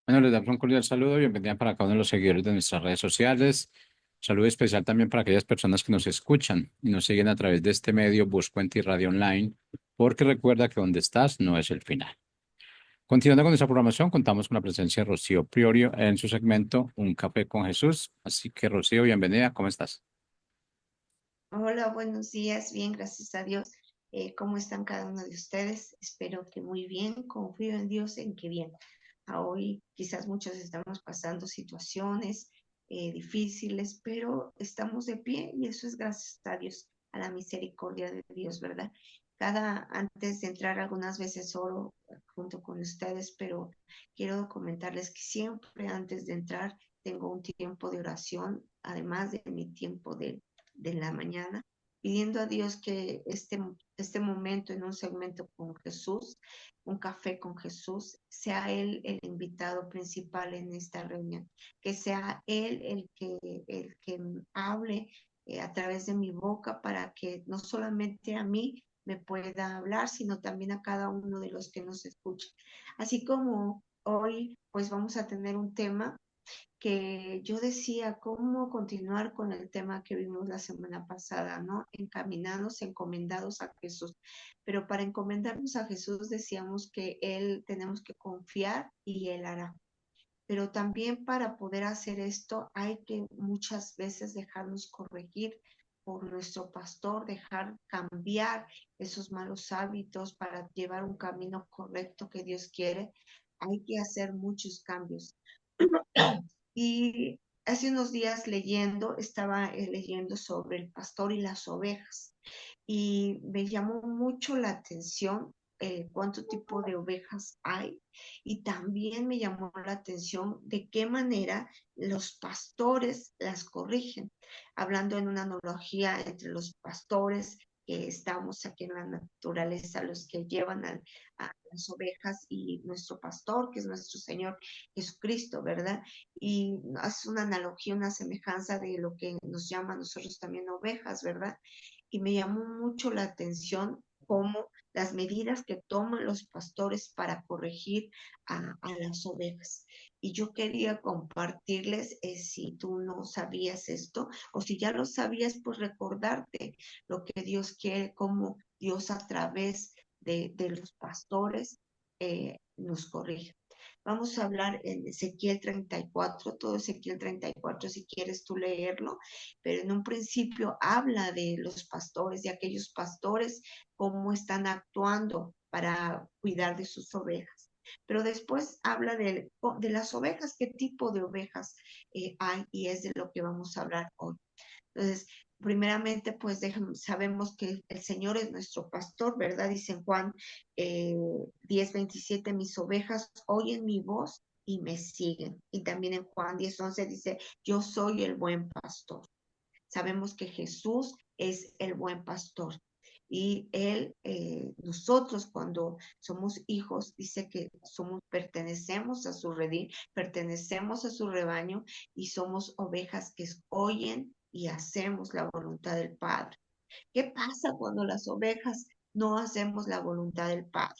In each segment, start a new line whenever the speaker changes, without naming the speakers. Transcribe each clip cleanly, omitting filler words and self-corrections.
Bueno, les damos un cordial saludo, bienvenida para cada uno de los seguidores de nuestras redes sociales. Saludo especial también para aquellas personas que nos escuchan y nos siguen a través de este medio Buscuenti Radio Online, porque recuerda que donde estás no es el final. Continuando con nuestra programación, contamos con la presencia de Rocío Priorio en su segmento Un Café con Jesús. Así que, Rocío, bienvenida, ¿cómo estás?
Hola, buenos días. Bien, gracias a Dios. ¿Cómo están cada uno de ustedes? Espero que muy bien. Confío en Dios en que bien. Hoy quizás muchos estamos pasando situaciones difíciles, pero estamos de pie y eso es gracias a Dios, a la misericordia de Dios, ¿verdad? Antes de entrar, algunas veces oro junto con ustedes, pero quiero comentarles que siempre antes de entrar tengo un tiempo de oración, además de mi tiempo de la mañana, pidiendo a Dios que este momento en un segmento con Jesús, un café con Jesús, sea Él el invitado principal en esta reunión, que sea Él el que hable a través de mi boca para que no solamente a mí me pueda hablar, sino también a cada uno de los que nos escuchan. Así como hoy, pues vamos a tener un tema que yo decía cómo continuar con el tema que vimos la semana pasada, ¿no? Encaminados, encomendados a Jesús. Pero para encomendarnos a Jesús decíamos que Él tenemos que confiar y Él hará. Pero también para poder hacer esto hay que muchas veces dejarnos corregir por nuestro pastor, dejar cambiar esos malos hábitos para llevar un camino correcto que Dios quiere. Hay que hacer muchos cambios. Y hace unos días estaba leyendo sobre el pastor y las ovejas y me llamó mucho la atención cuánto tipo de ovejas hay y también me llamó la atención de qué manera los pastores las corrigen, hablando en una analogía entre los pastores que estamos aquí en la naturaleza, los que llevan a las ovejas y nuestro pastor, que es nuestro Señor Jesucristo, ¿verdad? Y hace una analogía, una semejanza de lo que nos llama a nosotros también ovejas, ¿verdad? Y me llamó mucho la atención cómo las medidas que toman los pastores para corregir a las ovejas. Y yo quería compartirles, si tú no sabías esto, o si ya lo sabías, pues recordarte lo que Dios quiere, cómo Dios a través de los pastores nos corrige. Vamos a hablar en Ezequiel 34, todo Ezequiel 34, si quieres tú leerlo, pero en un principio habla de los pastores, de aquellos pastores, cómo están actuando para cuidar de sus ovejas. Pero después habla de las ovejas, qué tipo de ovejas hay, y es de lo que vamos a hablar hoy. Entonces, primeramente, pues sabemos que el Señor es nuestro pastor, ¿verdad? Dice en Juan 10:27, mis ovejas oyen mi voz y me siguen. Y también en Juan 10:11 dice, yo soy el buen pastor. Sabemos que Jesús es el buen pastor. Y nosotros cuando somos hijos, dice que pertenecemos a su redil, pertenecemos a su rebaño y somos ovejas que oyen y hacemos la voluntad del Padre. ¿Qué pasa cuando las ovejas no hacemos la voluntad del Padre?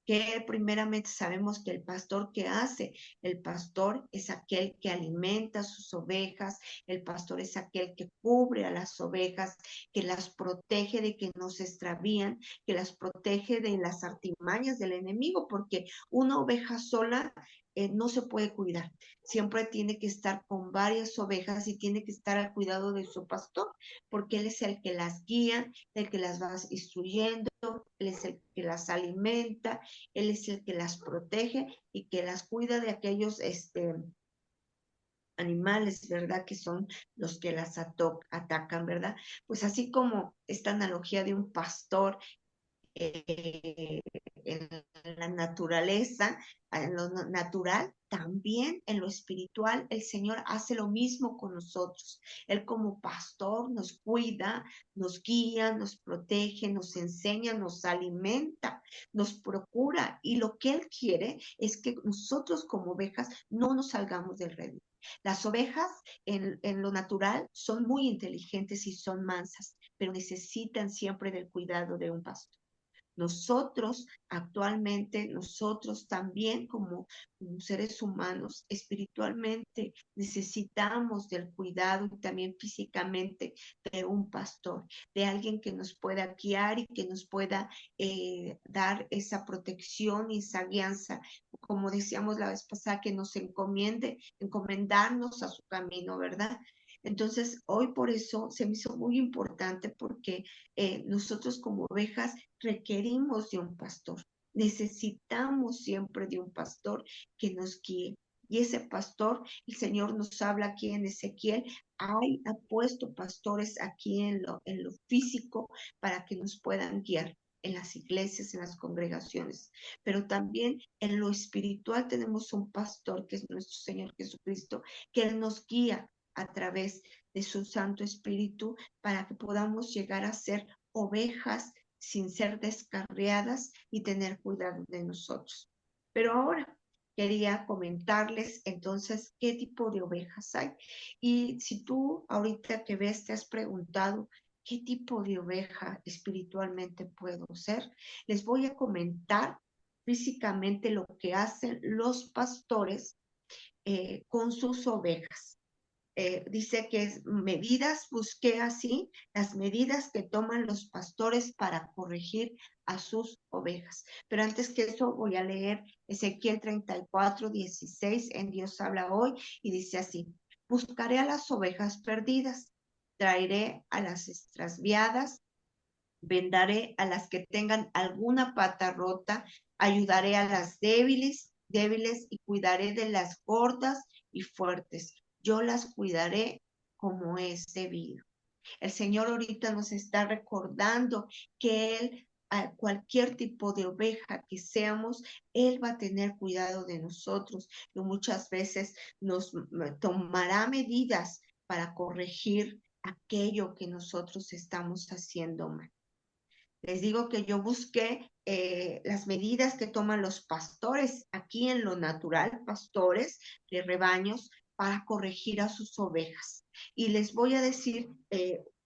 Que primeramente sabemos que el pastor, ¿qué hace? El pastor es aquel que alimenta sus ovejas, el pastor es aquel que cubre a las ovejas, que las protege de que no se extravían, que las protege de las artimañas del enemigo, porque una oveja sola no se puede cuidar. Siempre tiene que estar con varias ovejas y tiene que estar al cuidado de su pastor, porque él es el que las guía, el que las va instruyendo, él es el que las alimenta, él es el que las protege y que las cuida de aquellos animales, ¿verdad? Que son los que las atacan, ¿verdad? Pues así como esta analogía de un pastor en la naturaleza, en lo natural, también en lo espiritual, el Señor hace lo mismo con nosotros. Él como pastor nos cuida, nos guía, nos protege, nos enseña, nos alimenta, nos procura. Y lo que Él quiere es que nosotros como ovejas no nos salgamos del redil. Las ovejas en lo natural son muy inteligentes y son mansas, pero necesitan siempre del cuidado de un pastor. Nosotros actualmente, nosotros también como seres humanos, espiritualmente necesitamos del cuidado y también físicamente de un pastor, de alguien que nos pueda guiar y que nos pueda dar esa protección y esa guianza, como decíamos la vez pasada, que nos encomendarnos a su camino, ¿verdad? Entonces, hoy por eso se me hizo muy importante porque nosotros como ovejas requerimos de un pastor. Necesitamos siempre de un pastor que nos guíe. Y ese pastor, el Señor nos habla aquí en Ezequiel, ha puesto pastores aquí en lo físico para que nos puedan guiar en las iglesias, en las congregaciones, pero también en lo espiritual tenemos un pastor que es nuestro Señor Jesucristo, que Él nos guía a través de su Santo Espíritu para que podamos llegar a ser ovejas sin ser descarriadas y tener cuidado de nosotros. Pero ahora quería comentarles entonces qué tipo de ovejas hay. Y si tú ahorita que ves te has preguntado qué tipo de oveja espiritualmente puedo ser, les voy a comentar físicamente lo que hacen los pastores con sus ovejas. Dice que es medidas, busqué así, las medidas que toman los pastores para corregir a sus ovejas. Pero antes que eso voy a leer Ezequiel 34:16, en Dios habla hoy, y dice así: buscaré a las ovejas perdidas, traeré a las extraviadas, vendaré a las que tengan alguna pata rota, ayudaré a las débiles y cuidaré de las gordas y fuertes. Yo las cuidaré como es debido. El Señor ahorita nos está recordando que Él, a cualquier tipo de oveja que seamos, Él va a tener cuidado de nosotros y muchas veces nos tomará medidas para corregir aquello que nosotros estamos haciendo mal. Les digo que yo busqué las medidas que toman los pastores aquí en lo natural, pastores de rebaños, para corregir a sus ovejas. Y les voy a decir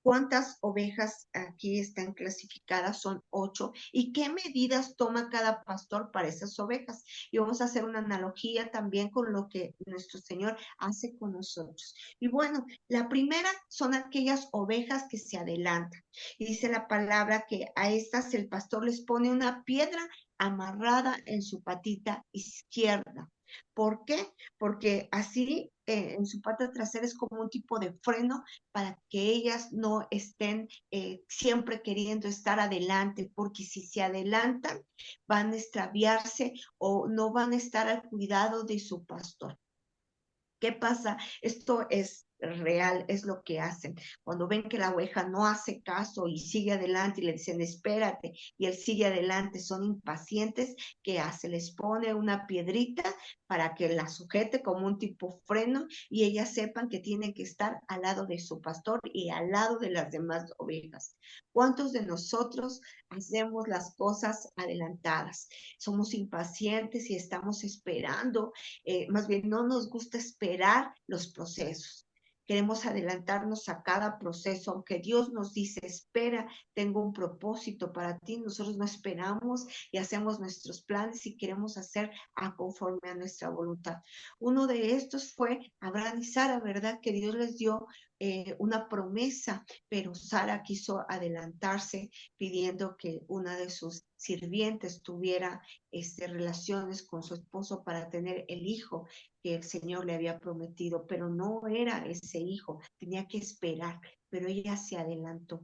cuántas ovejas aquí están clasificadas, son 8, y qué medidas toma cada pastor para esas ovejas. Y vamos a hacer una analogía también con lo que nuestro Señor hace con nosotros. Y bueno, la primera son aquellas ovejas que se adelantan. Y dice la palabra que a estas el pastor les pone una piedra amarrada en su patita izquierda. ¿Por qué? Porque así en su pata trasera es como un tipo de freno para que ellas no estén siempre queriendo estar adelante, porque si se adelantan van a extraviarse o no van a estar al cuidado de su pastor. ¿Qué pasa? Esto es real, es lo que hacen. Cuando ven que la oveja no hace caso y sigue adelante y le dicen, espérate, y él sigue adelante, son impacientes, ¿qué hace? Les pone una piedrita para que la sujete como un tipo freno y ellas sepan que tienen que estar al lado de su pastor y al lado de las demás ovejas. ¿Cuántos de nosotros hacemos las cosas adelantadas? Somos impacientes y estamos esperando, más bien no nos gusta esperar los procesos. Queremos adelantarnos a cada proceso, aunque Dios nos dice, espera, tengo un propósito para ti. Nosotros no esperamos y hacemos nuestros planes y queremos hacer conforme a nuestra voluntad. Uno de estos fue Abraham y Sara, ¿verdad? Que Dios les dio una promesa, pero Sara quiso adelantarse pidiendo que una de sus sirvientes tuviera relaciones con su esposo para tener el hijo que el Señor le había prometido, pero no era ese hijo, tenía que esperar, pero ella se adelantó.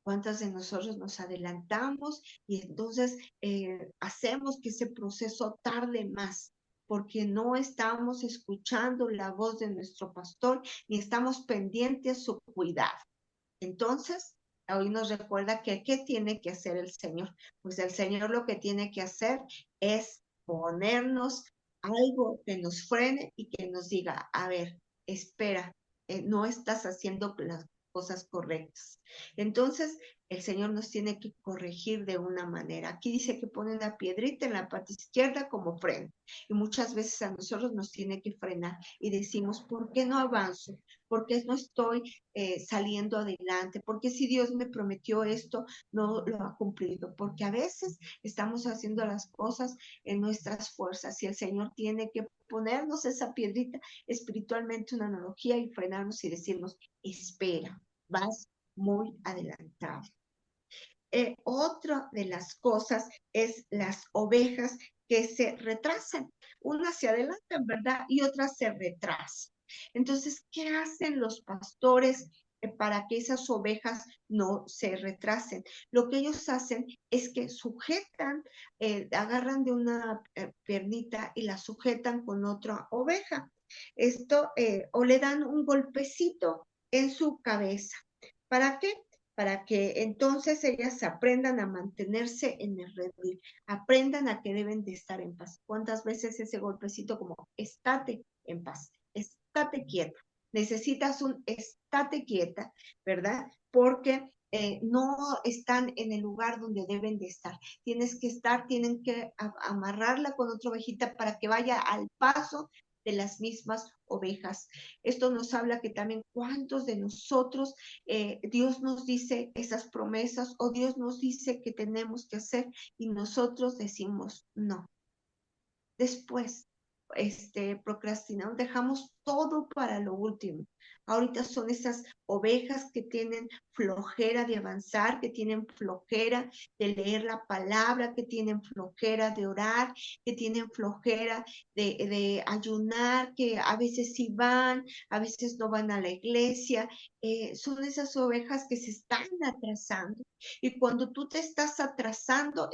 ¿Cuántas de nosotros nos adelantamos y entonces hacemos que ese proceso tarde más? Porque no estamos escuchando la voz de nuestro pastor ni estamos pendientes de su cuidado. Entonces, hoy nos recuerda que ¿qué tiene que hacer el Señor? Pues el Señor lo que tiene que hacer es ponernos algo que nos frene y que nos diga, a ver, espera, no estás haciendo las cosas correctas. Entonces, el Señor nos tiene que corregir de una manera. Aquí dice que pone una piedrita en la parte izquierda como freno. Y muchas veces a nosotros nos tiene que frenar y decimos, ¿por qué no avanzo? ¿Por qué no estoy saliendo adelante? ¿Por qué si Dios me prometió esto, no lo ha cumplido? Porque a veces estamos haciendo las cosas en nuestras fuerzas y el Señor tiene que ponernos esa piedrita espiritualmente, una analogía, y frenarnos y decirnos, espera, vas muy adelantado. Otra de las cosas es las ovejas que se retrasan. Unas se adelantan, ¿verdad? Y otras se retrasan. Entonces, ¿qué hacen los pastores para que esas ovejas no se retrasen? Lo que ellos hacen es que sujetan, agarran de una piernita y la sujetan con otra oveja. Esto, o le dan un golpecito en su cabeza. ¿Para qué? Para que entonces ellas aprendan a mantenerse en el redil, aprendan a que deben de estar en paz. ¿Cuántas veces ese golpecito como estate en paz, estate quieta? Necesitas un estate quieta, ¿verdad? Porque no están en el lugar donde deben de estar. Tienes que estar, tienen que amarrarla con otra ovejita para que vaya al paso de las mismas ovejas. Esto nos habla que también cuántos de nosotros Dios nos dice esas promesas o Dios nos dice que tenemos que hacer y nosotros decimos no. Después, procrastinamos, dejamos todo para lo último. Ahorita son esas ovejas que tienen flojera de avanzar, que tienen flojera de leer la palabra, que tienen flojera de orar, que tienen flojera de ayunar, que a veces sí van, a veces no van a la iglesia. Son esas ovejas que se están atrasando. Y cuando tú te estás atrasando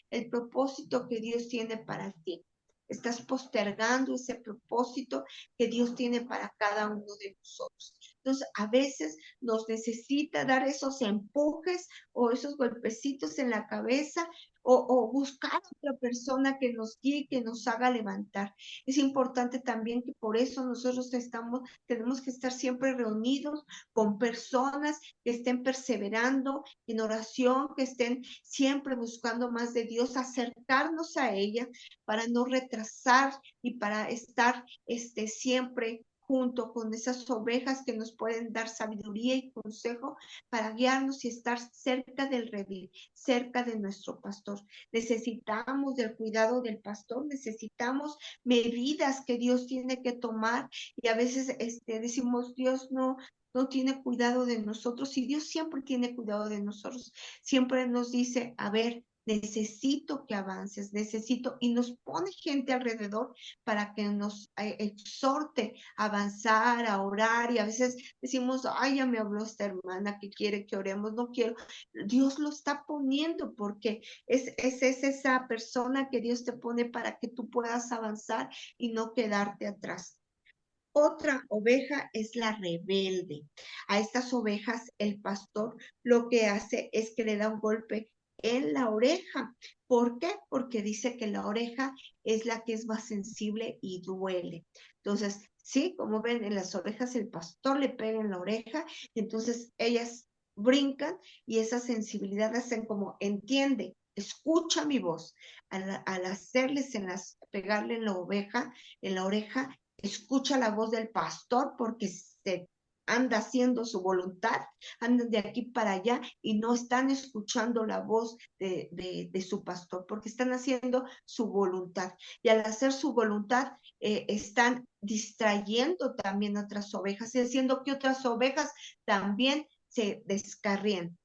el propósito que Dios tiene para ti. Estás postergando ese propósito que Dios tiene para cada uno de nosotros. Entonces, a veces nos necesita dar esos empujes o esos golpecitos en la cabeza o buscar a otra persona que nos guíe, que nos haga levantar. Es importante también que por eso nosotros tenemos que estar siempre reunidos con personas que estén perseverando en oración, que estén siempre buscando más de Dios, acercarnos a ella para no retrasar y para estar siempre junto con esas ovejas que nos pueden dar sabiduría y consejo para guiarnos y estar cerca del redil, cerca de nuestro pastor. Necesitamos del cuidado del pastor, necesitamos medidas que Dios tiene que tomar y a veces decimos, Dios no tiene cuidado de nosotros y Dios siempre tiene cuidado de nosotros. Siempre nos dice, a ver, necesito que avances, necesito, y nos pone gente alrededor para que nos exhorte a avanzar, a orar, y a veces decimos, ay, ya me habló esta hermana que quiere que oremos, no quiero. Dios lo está poniendo porque es esa persona que Dios te pone para que tú puedas avanzar y no quedarte atrás. Otra oveja es la rebelde. A estas ovejas el pastor lo que hace es que le da un golpe en la oreja. ¿Por qué? Porque dice que la oreja es la que es más sensible y duele. Entonces, sí, como ven, en las orejas el pastor le pega en la oreja, entonces ellas brincan y esa sensibilidad hacen como, entiende, escucha mi voz. Al hacerles pegarle en la oveja, en la oreja, escucha la voz del pastor porque se anda haciendo su voluntad, andan de aquí para allá y no están escuchando la voz de su pastor porque están haciendo su voluntad. Y al hacer su voluntad, están distrayendo también a otras ovejas y haciendo que otras ovejas también se descarríen.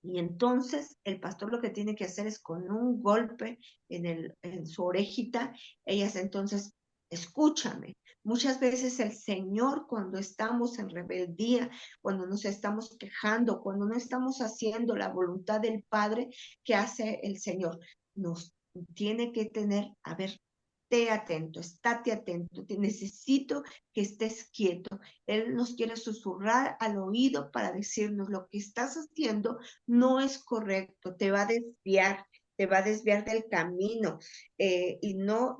Y entonces el pastor lo que tiene que hacer es con un golpe en su orejita, ellas entonces, escúchame. Muchas veces el Señor, cuando estamos en rebeldía, cuando nos estamos quejando, cuando no estamos haciendo la voluntad del Padre, ¿qué hace el Señor? Nos tiene que tener, a ver, esté atento, estate atento, te necesito que estés quieto. Él nos quiere susurrar al oído para decirnos lo que estás haciendo no es correcto, te va a desviar. te va a desviar del camino, y no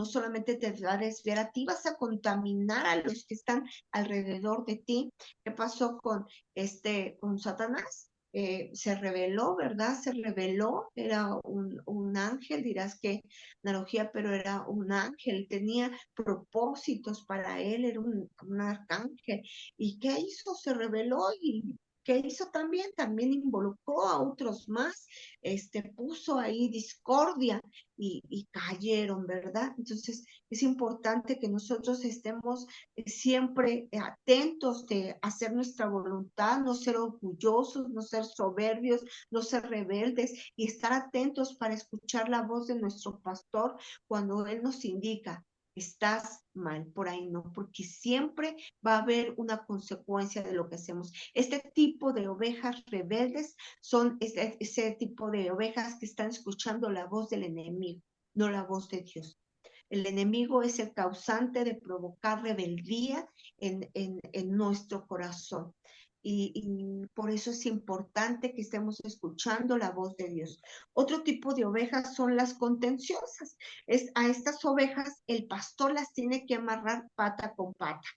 solamente te va a desviar a ti, vas a contaminar a los que están alrededor de ti. ¿Qué pasó con Satanás? Se reveló, ¿verdad? Se reveló, era un ángel, dirás que analogía, pero era un ángel, tenía propósitos para él, era un arcángel. ¿Y qué hizo? Se reveló y ¿qué hizo también? También involucró a otros más, puso ahí discordia y cayeron, ¿verdad? Entonces es importante que nosotros estemos siempre atentos de hacer nuestra voluntad, no ser orgullosos, no ser soberbios, no ser rebeldes y estar atentos para escuchar la voz de nuestro pastor cuando él nos indica, estás mal, por ahí no, porque siempre va a haber una consecuencia de lo que hacemos. Este tipo de ovejas rebeldes son ese tipo de ovejas que están escuchando la voz del enemigo, no la voz de Dios. El enemigo es el causante de provocar rebeldía en nuestro corazón. Y por eso es importante que estemos escuchando la voz de Dios. Otro tipo de ovejas son las contenciosas. A estas ovejas el pastor las tiene que amarrar pata con pata.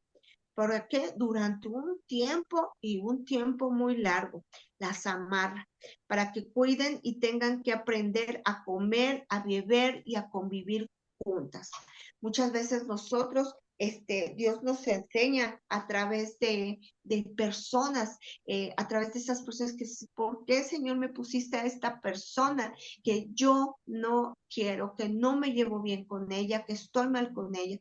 ¿Por qué? Durante un tiempo y un tiempo muy largo las amarra para que cuiden y tengan que aprender a comer, a beber y a convivir juntas. Muchas veces nosotros, Dios nos enseña a través de personas, a través de esas personas que, ¿por qué, Señor, me pusiste a esta persona que yo no quiero, que no me llevo bien con ella, que estoy mal con ella?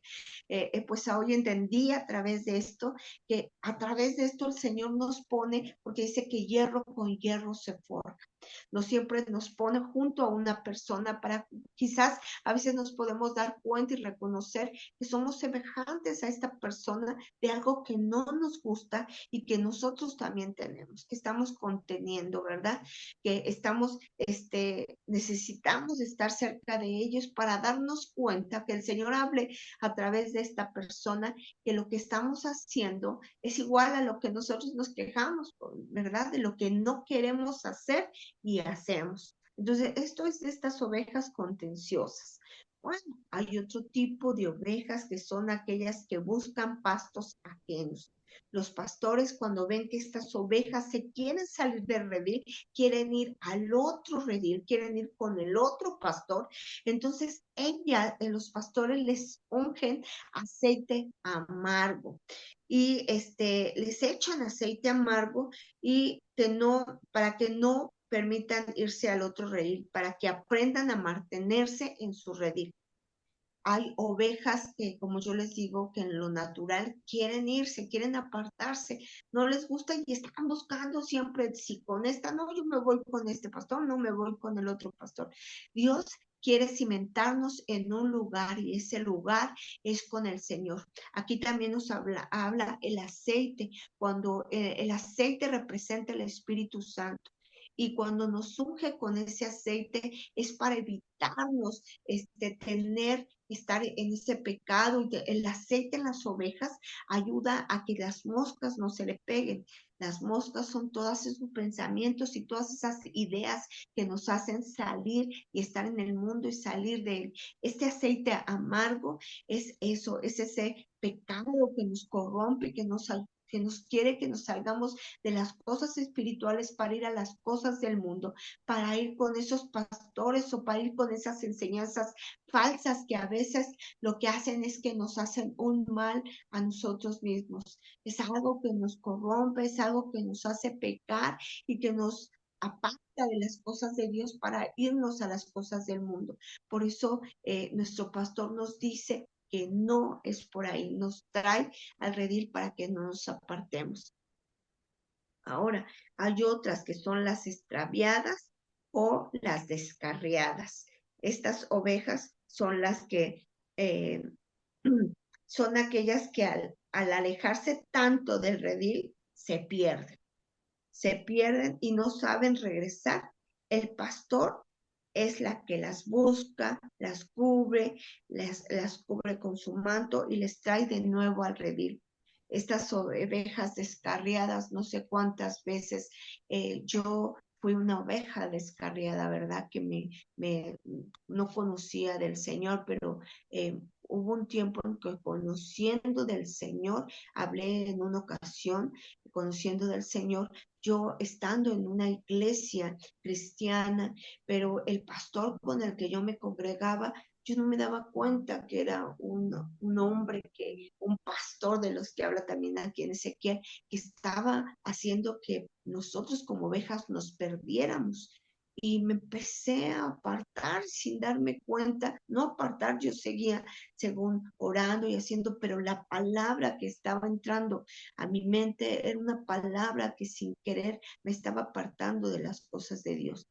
Pues hoy entendí a través de esto, que a través de esto el Señor nos pone, porque dice que hierro con hierro se forja. No siempre nos pone junto a una persona para, quizás a veces nos podemos dar cuenta y reconocer que somos semejantes a esta persona de algo que no nos gusta y que nosotros también tenemos, que estamos conteniendo, ¿verdad? Que necesitamos estar cerca de ellos para darnos cuenta que el Señor hable a través de esta persona, que lo que estamos haciendo es igual a lo que nosotros nos quejamos, ¿verdad? De lo que no queremos hacer y hacemos. Entonces, esto es de estas ovejas contenciosas. Bueno, hay otro tipo de ovejas que son aquellas que buscan pastos ajenos. Los pastores, cuando ven que estas ovejas se quieren salir del redil, quieren ir al otro redil, quieren ir con el otro pastor, entonces los pastores les ungen aceite amargo y les echan aceite amargo y para que no permitan irse al otro redil, para que aprendan a mantenerse en su redil. Hay ovejas que, como yo les digo, que en lo natural quieren irse, quieren apartarse, no les gusta y están buscando siempre, si con esta no, yo me voy con este pastor, no me voy con el otro pastor. Dios quiere cimentarnos en un lugar y ese lugar es con el Señor. Aquí también nos habla el aceite, cuando el aceite representa el Espíritu Santo. Y cuando nos unge con ese aceite es para evitarnos estar en ese pecado. Y el aceite en las ovejas ayuda a que las moscas no se le peguen. Las moscas son todos esos pensamientos y todas esas ideas que nos hacen salir y estar en el mundo y salir de él. Este aceite amargo es eso, es ese pecado que nos corrompe, que nos quiere que nos salgamos de las cosas espirituales para ir a las cosas del mundo, para ir con esos pastores o para ir con esas enseñanzas falsas que a veces lo que hacen es que nos hacen un mal a nosotros mismos. Es algo que nos corrompe, es algo que nos hace pecar y que nos aparta de las cosas de Dios para irnos a las cosas del mundo. Por eso nuestro pastor nos dice que no es por ahí, nos trae al redil para que no nos apartemos. Ahora, hay otras que son las extraviadas o las descarriadas. Estas ovejas son las que eh, son aquellas que al alejarse tanto del redil se pierden y no saben regresar. El pastor es la que las busca, las cubre, las cubre con su manto y les trae de nuevo al redil. Estas ovejas descarriadas, no sé cuántas veces yo fui una oveja descarriada, ¿verdad? Que no conocía del Señor, pero hubo un tiempo en que conociendo del Señor, hablé en una ocasión, conociendo del Señor, yo estando en una iglesia cristiana, pero el pastor con el que yo me congregaba, yo no me daba cuenta que era un hombre, un pastor de los que habla también aquí en Ezequiel, que estaba haciendo que nosotros como ovejas nos perdiéramos. Y me empecé a apartar sin darme cuenta, no apartar, yo seguía según orando y haciendo, pero la palabra que estaba entrando a mi mente era una palabra que sin querer me estaba apartando de las cosas de Dios.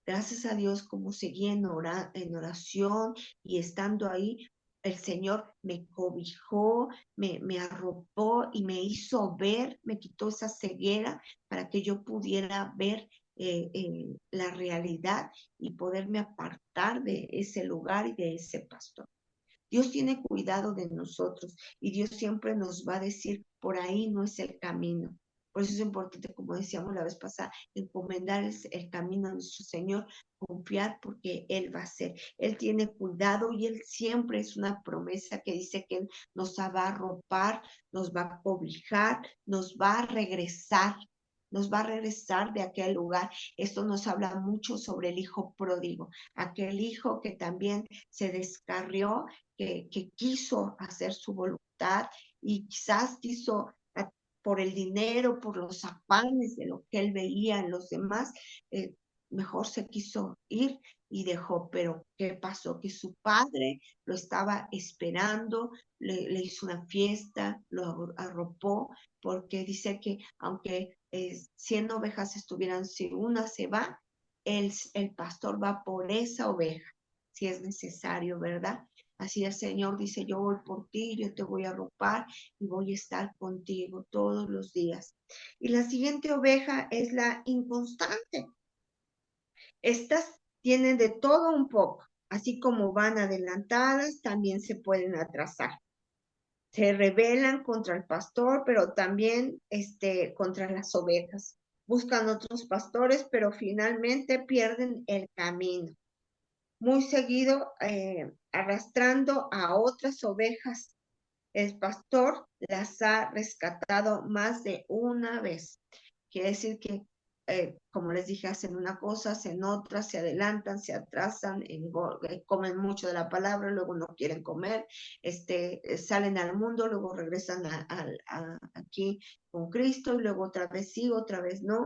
Gracias a Dios, como seguí en oración y estando ahí, el Señor me cobijó, me arropó y me hizo ver, me quitó esa ceguera para que yo pudiera ver la realidad y poderme apartar de ese lugar y de ese pastor. Dios tiene cuidado de nosotros y Dios siempre nos va a decir, por ahí no es el camino. Por eso es importante, como decíamos la vez pasada, encomendar el camino a nuestro Señor, confiar porque Él va a hacer. Él tiene cuidado y Él siempre es una promesa que dice que Él nos va a arropar, nos va a cobijar, nos va a regresar. Nos va a regresar de aquel lugar. Esto nos habla mucho sobre el hijo pródigo, aquel hijo que también se descarrió, que quiso hacer su voluntad y quizás quiso por el dinero, por los afanes de lo que él veía en los demás, eh, mejor se quiso ir y dejó. Pero ¿qué pasó? Que su padre lo estaba esperando, le hizo una fiesta, lo arropó, porque dice que aunque 100 ovejas estuvieran, si una se va, el pastor va por esa oveja, si es necesario, ¿verdad? Así el Señor dice, yo voy por ti, yo te voy a arropar y voy a estar contigo todos los días. Y la siguiente oveja es la inconstante. Estas tienen de todo un poco, así como van adelantadas, también se pueden atrasar. Se rebelan contra el pastor, pero también contra las ovejas. Buscan otros pastores, pero finalmente pierden el camino. Muy seguido arrastrando a otras ovejas. El pastor las ha rescatado más de una vez. Quiere decir que, como les dije, hacen una cosa, hacen otra, se adelantan, se atrasan, comen mucho de la palabra, luego no quieren comer, salen al mundo, luego regresan aquí con Cristo y luego otra vez sí, otra vez no.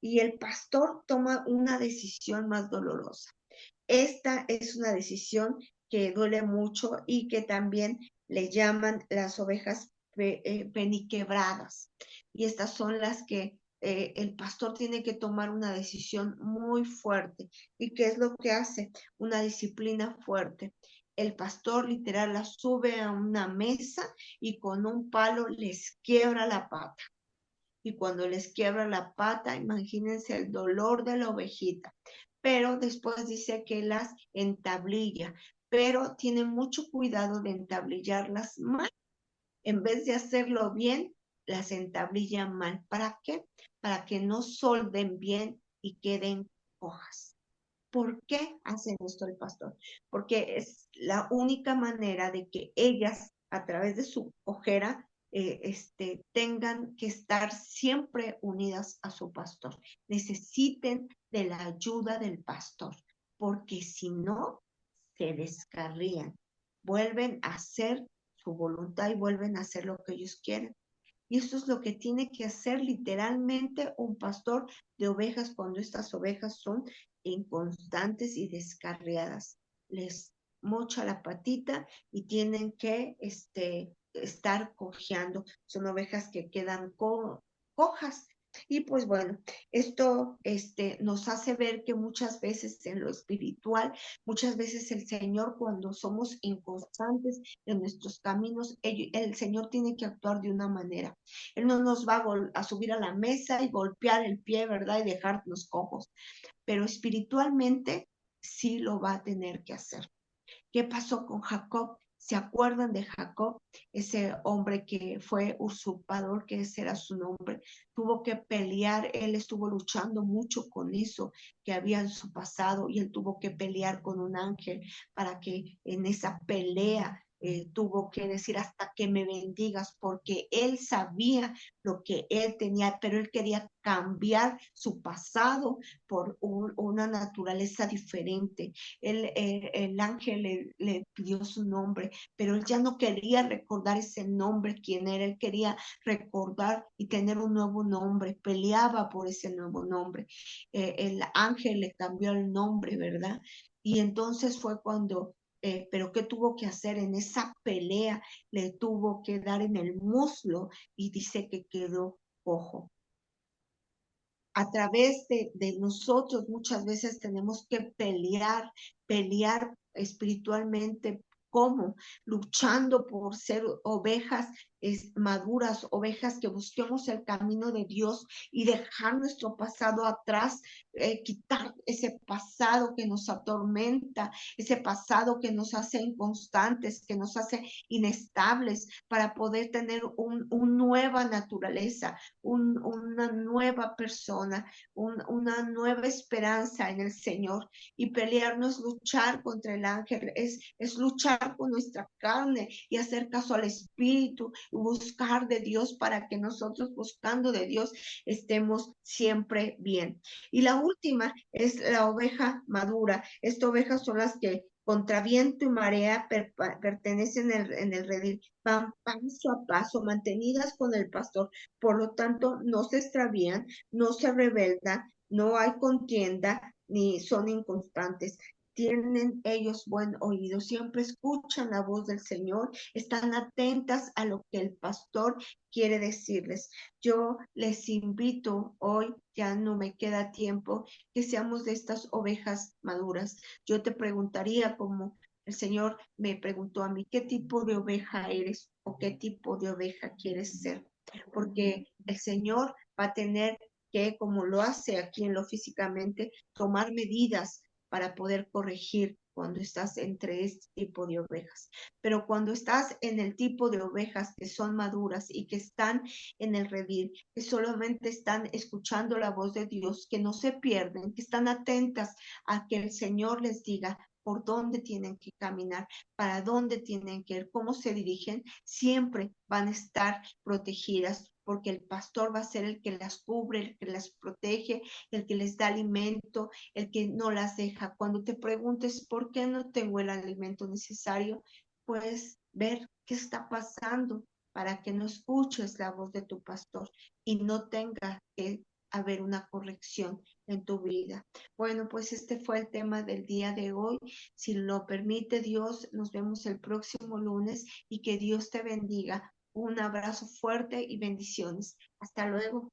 Y el pastor toma una decisión más dolorosa. Esta es una decisión que duele mucho y que también le llaman las ovejas peniquebradas. Y estas son las que el pastor tiene que tomar una decisión muy fuerte. ¿Y qué es lo que hace? Una disciplina fuerte. El pastor literal las sube a una mesa y con un palo les quiebra la pata. Y cuando les quiebra la pata, imagínense el dolor de la ovejita. Pero después dice que las entablilla, pero tiene mucho cuidado de entablillarlas mal. En vez de hacerlo bien, las entablilla mal. ¿Para qué? Para que no solden bien y queden cojas. ¿Por qué hacen esto el pastor? Porque es la única manera de que ellas, a través de su ojera, tengan que estar siempre unidas a su pastor. Necesiten de la ayuda del pastor, porque si no, se descarrían, vuelven a hacer su voluntad y vuelven a hacer lo que ellos quieren. Y eso es lo que tiene que hacer literalmente un pastor de ovejas cuando estas ovejas son inconstantes y descarriadas. Les mocha la patita y tienen que estar cojeando. Son ovejas que quedan cojas. Y pues bueno, esto nos hace ver que muchas veces en lo espiritual, muchas veces el Señor, cuando somos inconstantes en nuestros caminos, el Señor tiene que actuar de una manera. Él no nos va a subir a la mesa y golpear el pie, ¿verdad? Y dejarnos cojos, pero espiritualmente sí lo va a tener que hacer. ¿Qué pasó con Jacob? ¿Se acuerdan de Jacob? Ese hombre que fue usurpador, que ese era su nombre, tuvo que pelear, él estuvo luchando mucho con eso que había en su pasado y él tuvo que pelear con un ángel para que en esa pelea tuvo que decir hasta que me bendigas, porque él sabía lo que él tenía, pero él quería cambiar su pasado por una naturaleza diferente. El ángel le pidió su nombre, pero él ya no quería recordar ese nombre, quién era, él quería recordar y tener un nuevo nombre, peleaba por ese nuevo nombre. El ángel le cambió el nombre, ¿verdad? Y entonces fue cuando pero ¿qué tuvo que hacer en esa pelea? Le tuvo que dar en el muslo y dice que quedó cojo. A través de nosotros muchas veces tenemos que pelear espiritualmente. ¿Cómo? Luchando por ser ovejas maduras, ovejas que busquemos el camino de Dios y dejar nuestro pasado atrás, quitar ese pasado que nos atormenta, ese pasado que nos hace inconstantes, que nos hace inestables, para poder tener una nueva naturaleza, una nueva persona, una nueva esperanza en el Señor. Y pelearnos, luchar contra el ángel, es luchar con nuestra carne y hacer caso al Espíritu y buscar de Dios para que nosotros buscando de Dios estemos siempre bien. Y la última es la oveja madura. Estas ovejas son las que contra viento y marea pertenecen en el redil, van paso a paso, mantenidas con el pastor, por lo tanto no se extravían, no se rebeldan, no hay contienda, ni son inconstantes. Tienen ellos buen oído, siempre escuchan la voz del Señor, están atentas a lo que el pastor quiere decirles. Yo les invito hoy, ya no me queda tiempo, que seamos de estas ovejas maduras. Yo te preguntaría, como el Señor me preguntó a mí, ¿qué tipo de oveja eres o qué tipo de oveja quieres ser? Porque el Señor va a tener que, como lo hace aquí en lo físicamente, tomar medidas para poder corregir cuando estás entre este tipo de ovejas. Pero cuando estás en el tipo de ovejas que son maduras y que están en el redil, que solamente están escuchando la voz de Dios, que no se pierden, que están atentas a que el Señor les diga por dónde tienen que caminar, para dónde tienen que ir, cómo se dirigen, siempre van a estar protegidas, porque el pastor va a ser el que las cubre, el que las protege, el que les da alimento, el que no las deja. Cuando te preguntes por qué no tengo el alimento necesario, puedes ver qué está pasando para que no escuches la voz de tu pastor y no tenga que haber una corrección en tu vida. Bueno, pues este fue el tema del día de hoy. Si lo permite Dios, nos vemos el próximo lunes y que Dios te bendiga. Un abrazo fuerte y bendiciones. Hasta luego.